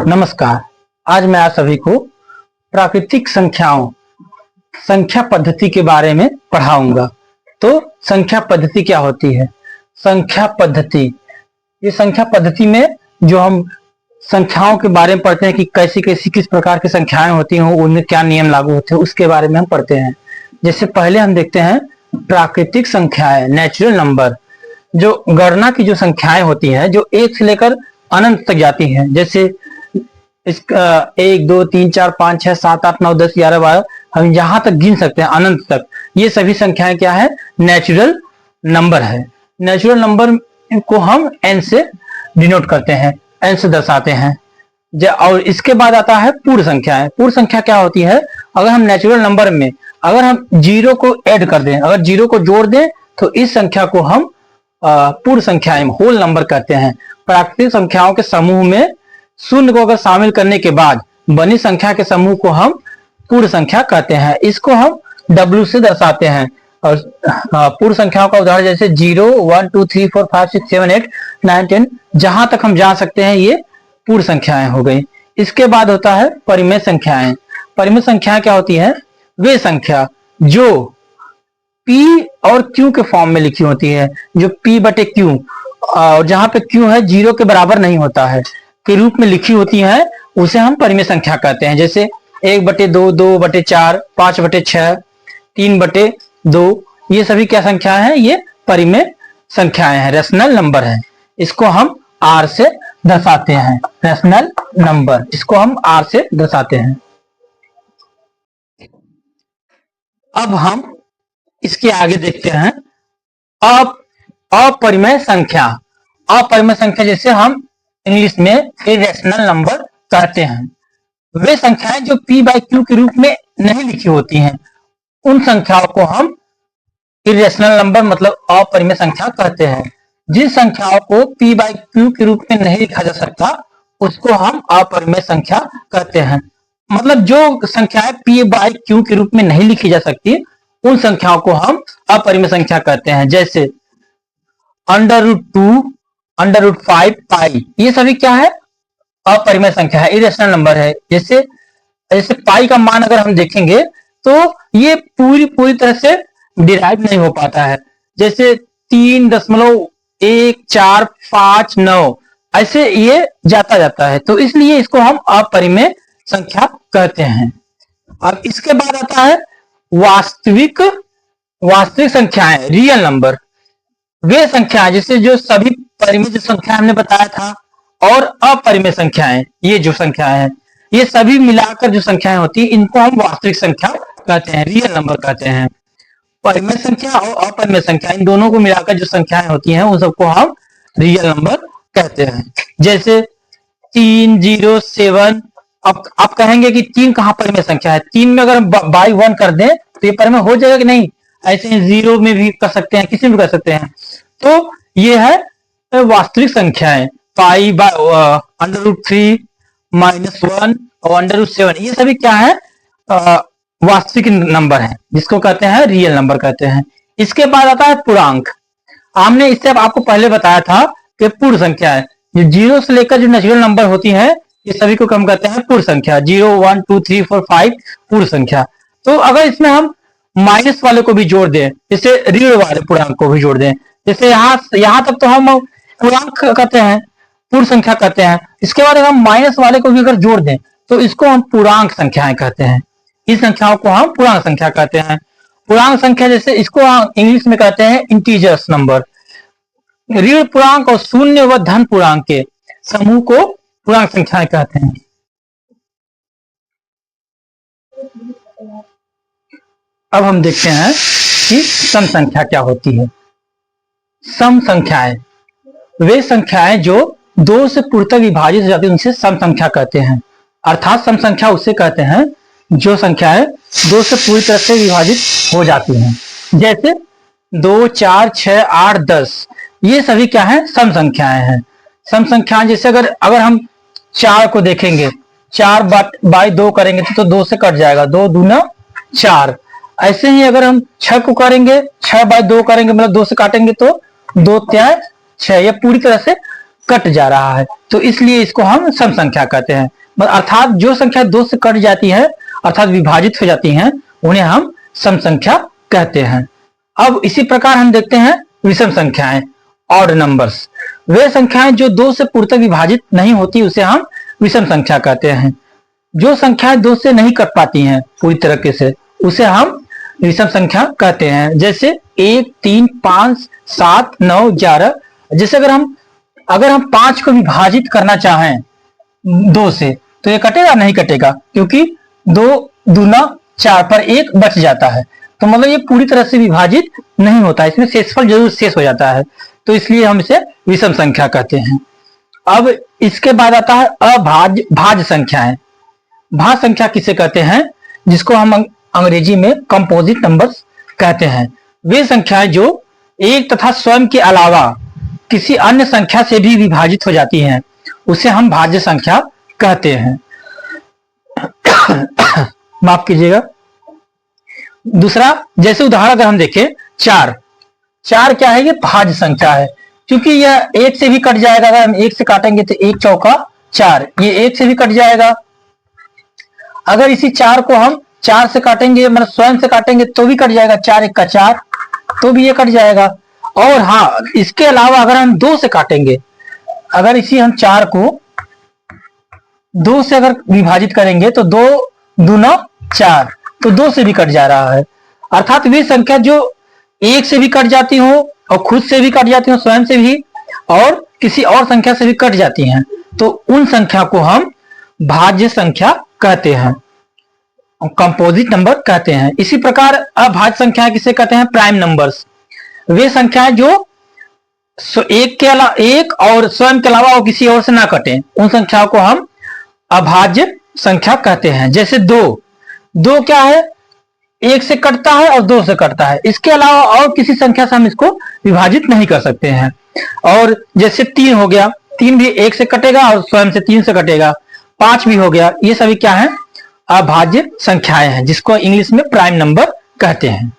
नमस्कार। आज मैं आप सभी को प्राकृतिक संख्याओं संख्या पद्धति के बारे में पढ़ाऊंगा। तो संख्या पद्धति क्या होती है? संख्या पद्धति, ये संख्या पद्धति में जो हम संख्याओं के बारे में पढ़ते हैं कि कैसी कैसी किस प्रकार की संख्याएं होती हैं, उनमें क्या नियम लागू होते हैं, उसके बारे में हम पढ़ते हैं। जैसे पहले हम देखते हैं प्राकृतिक संख्याएं, नेचुरल नंबर, जो गणना की जो संख्याएं होती हैं जो एक से लेकर अनंत तक जाती हैं। जैसे इसका 1 2 3 4 5 6 7 8 9 10 11 12 हम यहाँ तक गिन सकते हैं, अनंत तक। ये सभी संख्याएं क्या है? नेचुरल नंबर है। नेचुरल नंबर को हम n से डिनोट करते हैं, n से दर्शाते हैं। और इसके बाद आता है पूर्ण संख्याएं। पूर्ण संख्या क्या होती है? अगर हम नेचुरल नंबर में अगर हम जीरो को ऐड कर दें, अगर जीरो को जोड़ दें, तो इस संख्या को हम पूर्ण संख्याएं, होल नंबर कहते हैं। प्राकृतिक संख्याओं के समूह में शून्य को अगर शामिल करने के बाद बनी संख्या के समूह को हम पूर्ण संख्या कहते हैं। इसको हम W से दर्शाते हैं। और पूर्ण संख्याओं का उदाहरण जैसे 0 1 2 3 4 5 6 7 8 9 10, जहां तक हम जा सकते हैं ये पूर्ण संख्याएं हो गई। इसके बाद होता है परिमेय संख्याएं। परिमेय संख्याएं क्या होती है? वे संख्या जो P और Q के फॉर्म में लिखी होती है, जो P/Q, और जहां पे Q है 0 के बराबर नहीं होता है, के रूप में लिखी होती है, उसे हम परिमेय संख्या कहते हैं। जैसे 1/2 2/4 5/6 3/2, ये सभी क्या संख्या है? ये परिमेय संख्याएं हैं, रेशनल नंबर है। इसको हम R से दर्शाते हैं। रेशनल नंबर, इसको हम R से दर्शाते हैं। अब हम इसके आगे देखते हैं अपरिमेय संख्या। अपरिमेय संख्या जैसे हम इंग्लिश में इरेशनल नंबर कहते हैं। वे संख्याएं जो P/Q के रूप में नहीं लिखी होती हैं, उन संख्याओं को हम इरेशनल नंबर मतलब अपरिमेय संख्या कहते हैं। जिन संख्याओं को P/Q के रूप में नहीं लिखा जा सकता, उसको हम अपरिमेय संख्या कहते हैं। मतलब जो संख्याएं P/Q के रूप में नहीं लिखी जा सकती, उन संख्याओं को हम अपरिमेय संख्या कहते हैं। जैसे √2 √5 पाई, ये सभी क्या है? अपरिमेय संख्या है, इरेशनल नंबर है। जैसे पाई का मान अगर हम देखेंगे तो ये पूरी तरह से डिराइव नहीं हो पाता है। जैसे 3.1459 ऐसे ये जाता है, तो इसलिए इसको हम अपरिमेय संख्या कहते हैं। अब इसके बाद आता है वास्तविक संख्याएं, रियल नंबर। वे संख्याएं जैसे जो सभी परिमेय संख्या हमने बताया था, और अपरिमेय संख्याएं, ये जो संख्याएं हैं, ये सभी मिलाकर जो संख्याएं होती है, इनको हम वास्तविक संख्या कहते हैं, रियल नंबर कहते हैं। परिमेय संख्या और अपरिमेय संख्या, इन दोनों को मिलाकर जो संख्याएं होती हैं, उन सबको हम रियल नंबर कहते हैं। जैसे 307। अब आप कहेंगे कि 3 कहां परिमेय संख्या है? 3 में अगर बाई 1 कर दें तो ये परिमेय हो जाएगा कि नहीं? ऐसे 0 में भी कर सकते हैं, किसी में कर सकते हैं। तो ये है वास्तविक संख्याएं। पाई √3 -1 और √7, ये सभी क्या है? वास्तविक नंबर है, जिसको कहते हैं रियल नंबर कहते हैं। इसके बाद आता है पूर्णांक। हमने इससे आपको पहले बताया था कि पूर्ण संख्या है, जो 0 से लेकर जो नेचुरल नंबर होती है, ये सभी को हम कहते हैं पूर्ण संख्या। 0 1 2 3 4 5 पूर्ण संख्या। तो अगर इसमें हम माइनस वाले को भी जोड़ दें, जैसे ऋण वाले पूर्णांक को भी जोड़ दें, जैसे यहाँ तक तो हम पूर्णांक कहते हैं, पूर्ण संख्या कहते हैं। इसके बाद हम माइनस वाले को भी अगर जोड़ दें, तो इसको हम पूर्णांक संख्याएं कहते हैं। इस संख्याओं को हम पूर्णांक संख्या कहते हैं। पूर्णांक संख्या जैसे इसको इंग्लिश में कहते हैं इंटीजर्स नंबर। ऋण पूर्णांक और शून्य व धन पूर्णांक के समूह को पूर्णांक संख्याएं कहते हैं। अब हम देखते हैं कि सम संख्या क्या होती है। सम संख्याएं वे संख्याएं जो 2 से पूर्ण तक विभाजित हो जाती है, उनसे सम संख्या कहते हैं। अर्थात सम संख्या उसे कहते हैं जो संख्याएं 2 से पूरी तरह से विभाजित हो जाती हैं। जैसे 2 4 6 8 10, ये सभी क्या है? सम संख्याएं हैं। सम संख्याएं जैसे अगर हम 4 को देखेंगे, 4/2 करेंगे तो 2 से कट जाएगा, 2 दूना 4। ऐसे ही अगर हम 6 को करेंगे, 6/2 करेंगे मतलब 2 से काटेंगे तो 2 3 6, ये पूरी तरह से कट जा रहा है, तो इसलिए इसको हम सम संख्या कहते हैं। अर्थात जो संख्या 2 से कट जाती है अर्थात विभाजित हो जाती हैं, उन्हें हम सम संख्या कहते हैं। अब इसी प्रकार हम देखते हैं विषम संख्याएं, ऑड नंबर्स। वे संख्याएं जो 2 से पूर्णतः विभाजित नहीं होती उसे हम विषम संख्या कहते हैं। जो संख्याएं 2 से नहीं कट पाती हैं पूरी तरीके से उसे हम विषम संख्या कहते हैं। जैसे 1, 3, 5, 7, 9, 11। जैसे अगर हम 5 को विभाजित करना चाहें 2 से तो ये कटेगा नहीं कटेगा, क्योंकि 2 दूना 4 पर 1 बच जाता है, तो मतलब ये पूरी तरह से विभाजित नहीं होता, इसमें शेषफल जरूर शेष हो जाता है, तो इसलिए हम इसे विषम संख्या कहते हैं। अब इसके बाद आता है भाज्य संख्याएं। भाज्य संख्या किसे कहते हैं? जिसको हम अंग्रेजी में कंपोजिट नंबर्स कहते हैं। वे संख्याएं जो एक तथा स्वयं के अलावा किसी अन्य संख्या से भी विभाजित हो जाती हैं उसे हम भाज्य संख्या कहते हैं। माफ कीजिएगा। दूसरा, जैसे उदाहरण अगर हम देखें 4 क्या है? ये भाज्य संख्या है, क्योंकि यह 1 से भी कट जाएगा। अगर हम 1 से काटेंगे तो 1 चौका 4, ये 1 से भी कट जाएगा। अगर इसी 4 को हम 4 से काटेंगे, मतलब स्वयं से काटेंगे तो भी कट जाएगा। 4 1 का 4, तो भी ये कट जाएगा। और हाँ, इसके अलावा अगर हम 2 से काटेंगे, अगर इसी हम 4 को 2 से अगर विभाजित करेंगे तो 2 दूना 4, तो 2 से भी कट जा रहा है। अर्थात वे संख्या जो 1 से भी कट जाती हो और खुद से भी कट जाती हो, स्वयं से भी, और किसी और संख्या से भी कट जाती हैं, तो उन संख्या को हम भाज्य संख्या कहते हैं, कंपोजिट नंबर कहते हैं। इसी प्रकार अभाज्य संख्या किसे कहते हैं? Prime numbers. वे संख्याएं जो एक और स्वयं के अलावा और किसी और से ना कटे, उन संख्याओं को हम अभाज्य संख्या कहते हैं। जैसे 2 क्या है? 1 से कटता है और 2 से कटता है, इसके अलावा और किसी संख्या से हम इसको विभाजित नहीं कर सकते हैं। और जैसे 3 हो गया, 3 भी 1 से कटेगा और स्वयं से 3 से कटेगा। 5 भी हो गया। ये सभी क्या है? अभाज्य संख्याएं हैं, जिसको इंग्लिश में प्राइम नंबर कहते हैं।